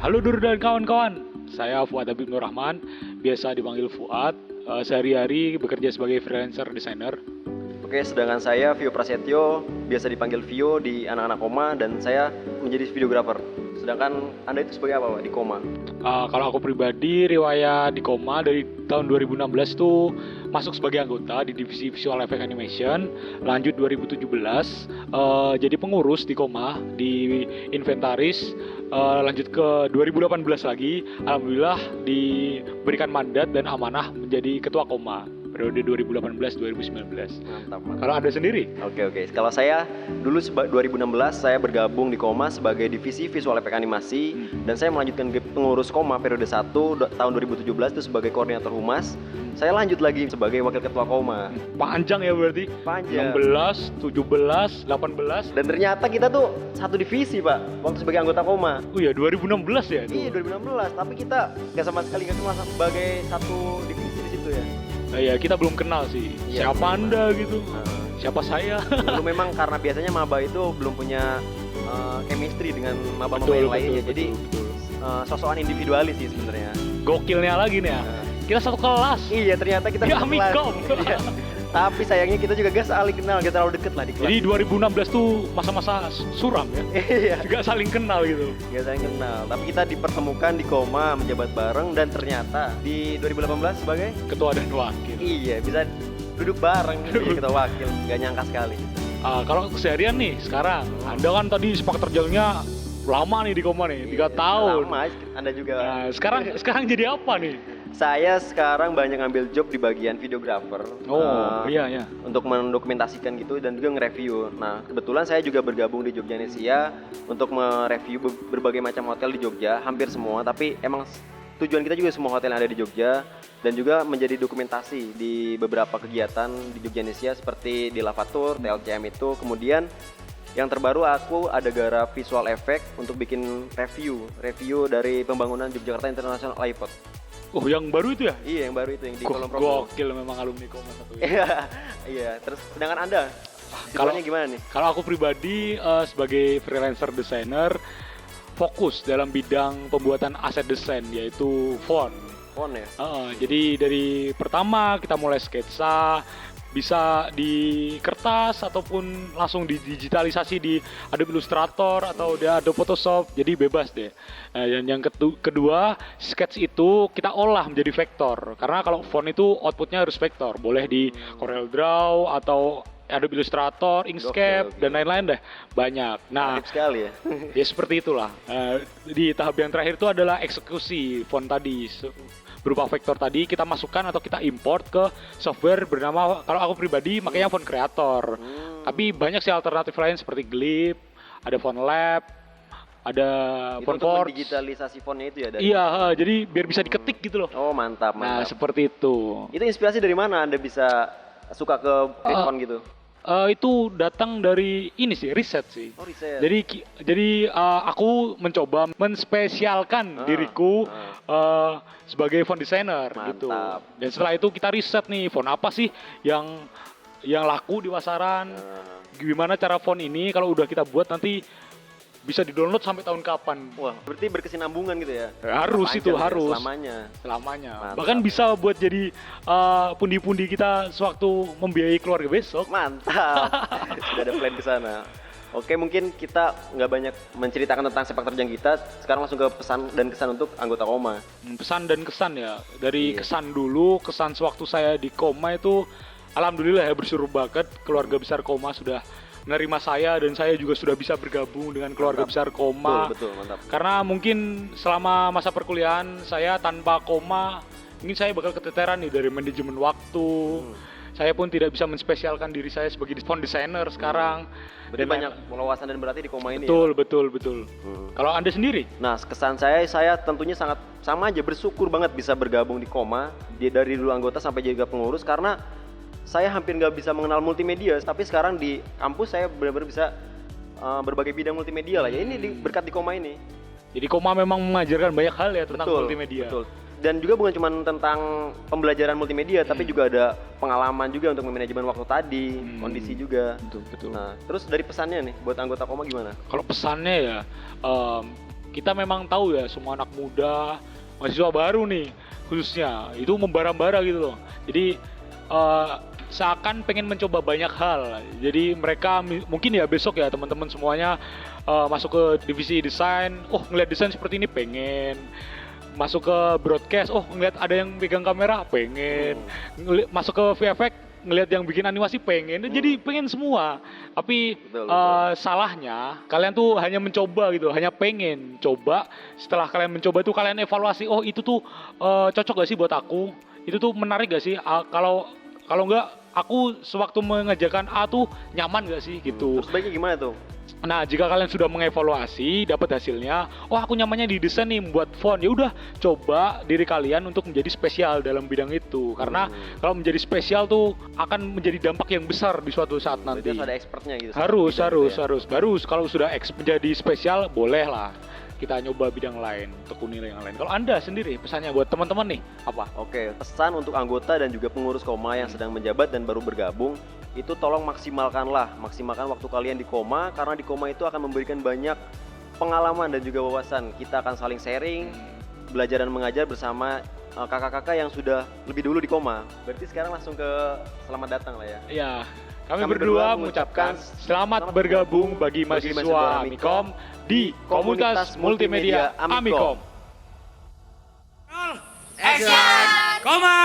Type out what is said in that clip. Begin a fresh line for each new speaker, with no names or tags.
Halo Dur dan kawan-kawan, saya Fuad Habib Nur Rahman, biasa dipanggil Fuad. Sehari-hari bekerja sebagai freelancer designer.
Oke, sedangkan saya Vio Prasetyo, biasa dipanggil Vio di Anak-Anak Koma, dan saya menjadi videographer. Sedangkan Anda itu sebagai apa, Pak, di Koma?
Kalau aku pribadi, riwayat di Koma dari tahun 2016 tuh masuk sebagai anggota di divisi Visual Effect Animation, lanjut 2017 jadi pengurus di Koma, di inventaris, lanjut ke 2018 lagi, alhamdulillah diberikan mandat dan amanah menjadi ketua Koma periode 2018-2019.
Mantap.
Kalau Anda sendiri?
Oke. Kalau saya dulu 2016 saya bergabung di Koma sebagai divisi Visual Effect Animasi, dan saya melanjutkan pengurus Koma periode 1 tahun 2017 itu sebagai koordinator humas. Saya lanjut lagi sebagai wakil ketua Koma.
Panjang ya berarti?
Panjang.
16, 17, 18.
Dan ternyata kita tuh satu divisi, Pak, waktu sebagai anggota Koma.
Oh ya 2016 ya itu?
Iya, 2016, tapi kita nggak sama sekali nggak cuma sebagai satu divisi di situ ya.
Ya kita belum kenal sih.
Iya,
Siapa
belum.
Anda gitu? Siapa saya?
Dulu memang karena biasanya maba itu belum punya chemistry dengan maba-maba yang lainnya. Jadi sosokan individualis sih sebenarnya.
Gokilnya lagi nih ya. Kita satu kelas.
Iya, ternyata kita
Di
satu kelas.
Amikom.
Iya. Tapi sayangnya kita juga gak saling kenal, gak terlalu deket lah di kelas.
Jadi 2016 tuh masa-masa suram ya.
Iya,
Juga saling kenal gitu.
gak saling kenal. Tapi kita dipertemukan di Koma, menjabat bareng, dan ternyata di 2018 sebagai
Ketua dan wakil.
iya bisa duduk bareng jadi ketua wakil. Gak nyangka sekali.
Kalau keseharian nih sekarang, Anda kan tadi sepak terjangnya lama nih di Koma nih, 3 tahun.
Lama, Anda juga.
Nah, sekarang jadi apa nih?
Saya sekarang banyak ngambil job di bagian videographer.
Iya.
Untuk mendokumentasikan gitu dan juga nge-review. Nah, kebetulan saya juga bergabung di Jogjanesia untuk mereview berbagai macam hotel di Jogja, hampir semua, tapi emang tujuan kita juga semua hotel yang ada di Jogja, dan juga menjadi dokumentasi di beberapa kegiatan di Jogjanesia seperti di Lavatur, TLCM itu. Kemudian yang terbaru aku ada garap visual effect untuk bikin review dari pembangunan Yogyakarta International Airport.
Oh, yang baru itu ya?
Iya, yang baru itu yang di Kolom Progo.
Gokil memang alumni Koma satu ini.
Iya. Terus sedangkan Anda,
Kalau
situasinya gimana nih?
Kalau aku pribadi sebagai freelancer designer fokus dalam bidang pembuatan aset desain, yaitu font.
Font ya?
Jadi dari pertama kita mulai sketsa, bisa di kertas ataupun langsung didigitalisasi di Adobe Illustrator atau di Adobe Photoshop, jadi bebas deh. Dan yang kedua, sketch itu kita olah menjadi vektor, karena kalau font itu outputnya harus vektor, boleh di Corel Draw atau Adobe Illustrator, Inkscape,
Oke.
dan lain-lain deh, banyak. Nah,
Aktif sekali ya.
ya seperti itulah. Di tahap yang terakhir itu adalah eksekusi font tadi. Berupa vektor tadi kita masukkan atau kita import ke software bernama, kalau aku pribadi makanya Font Creator. Tapi banyak sih alternatif lain seperti Glip, ada Font Lab, ada
Itu
Font
untuk
Forge.
mendigitalisasi fontnya itu ya?
Iya, jadi biar bisa diketik gitu loh.
Oh, mantap.
Nah, seperti itu.
Itu inspirasi dari mana Anda bisa suka ke font gitu?
Itu datang dari ini sih, riset sih.
Oh, riset.
Jadi aku mencoba menspesialkan diriku sebagai font designer gitu.
Mantap.
Dan setelah itu kita riset nih font apa sih yang laku di pasaran. Gimana cara font ini kalau udah kita buat nanti bisa di-download sampai tahun kapan.
Wah, berarti berkesinambungan gitu ya?
Harus
Panjang
itu
ya,
harus.
Selamanya. Mantap.
Bahkan bisa buat jadi pundi-pundi kita sewaktu membiayai keluarga besok.
Mantap. Sudah ada plan ke sana. Oke, mungkin kita nggak banyak menceritakan tentang sepak terjang kita. Sekarang langsung ke pesan dan kesan untuk anggota Koma.
Pesan dan kesan ya. Dari
Iya.
kesan dulu, kesan sewaktu saya di Koma itu alhamdulillah ya, bersyukur banget keluarga besar Koma sudah menerima saya, dan saya juga sudah bisa bergabung dengan keluarga besar Koma.
Betul, mantap.
Karena mungkin selama masa perkuliahan saya tanpa Koma, mungkin saya bakal keteteran nih dari manajemen waktu. Saya pun tidak bisa menspesialkan diri saya sebagai font designer sekarang.
Berarti banyak wawasan dan berarti di Koma ini
Betul,
ya?
betul. Kalau Anda sendiri?
Nah, kesan saya tentunya sangat sama aja, bersyukur banget bisa bergabung di Koma, dari dulu anggota sampai jadi pengurus, karena saya hampir nggak bisa mengenal multimedia, tapi sekarang di kampus saya benar-benar bisa berbagai bidang multimedia lah ya. Ini berkat di Koma ini.
Jadi Koma memang mengajarkan banyak hal ya tentang multimedia.
Betul. Dan juga bukan cuma tentang pembelajaran multimedia, tapi juga ada pengalaman juga untuk manajemen waktu tadi, kondisi juga.
Betul.
Nah, terus dari pesannya nih buat anggota Koma gimana?
Kalau pesannya ya, kita memang tahu ya semua anak muda, mahasiswa baru nih khususnya itu membara-bara gitu loh. Jadi seakan pengen mencoba banyak hal. Jadi mereka mungkin ya besok ya teman-teman semuanya masuk ke divisi desain, ngeliat desain seperti ini pengen. Masuk ke broadcast, ngeliat ada yang pegang kamera pengen. Masuk ke VFX, ngeliat yang bikin animasi pengen. Jadi pengen semua. Tapi
Betul.
salahnya kalian tuh hanya mencoba gitu, hanya pengen coba. Setelah kalian mencoba tuh kalian evaluasi, itu tuh cocok gak sih buat aku? Itu tuh menarik gak sih? Kalau enggak, aku sewaktu mengerjakan A tuh nyaman gak sih gitu.
Terus baiknya gimana tuh?
Nah, jika kalian sudah mengevaluasi, dapat hasilnya, aku nyamannya di desain nih buat font. Ya udah, coba diri kalian untuk menjadi spesial dalam bidang itu. Karena kalau menjadi spesial tuh akan menjadi dampak yang besar di suatu saat nanti.
Jadi harus ada expertnya gitu.
Harus. Baru kalau sudah menjadi spesial, boleh lah kita nyoba bidang lain, tekuni yang lain. Kalau Anda sendiri pesannya buat teman-teman nih apa?
Oke, pesan untuk anggota dan juga pengurus Koma yang sedang menjabat dan baru bergabung, itu tolong maksimalkan waktu kalian di Koma, karena di Koma itu akan memberikan banyak pengalaman dan juga wawasan. Kita akan saling sharing, belajar dan mengajar bersama kakak-kakak yang sudah lebih dulu di Koma. Berarti sekarang langsung ke selamat datang lah ya.
Ya, kami berdua mengucapkan selamat bergabung bagi mahasiswa Amikom di Komunitas Multimedia Amikom.
Action! Koma!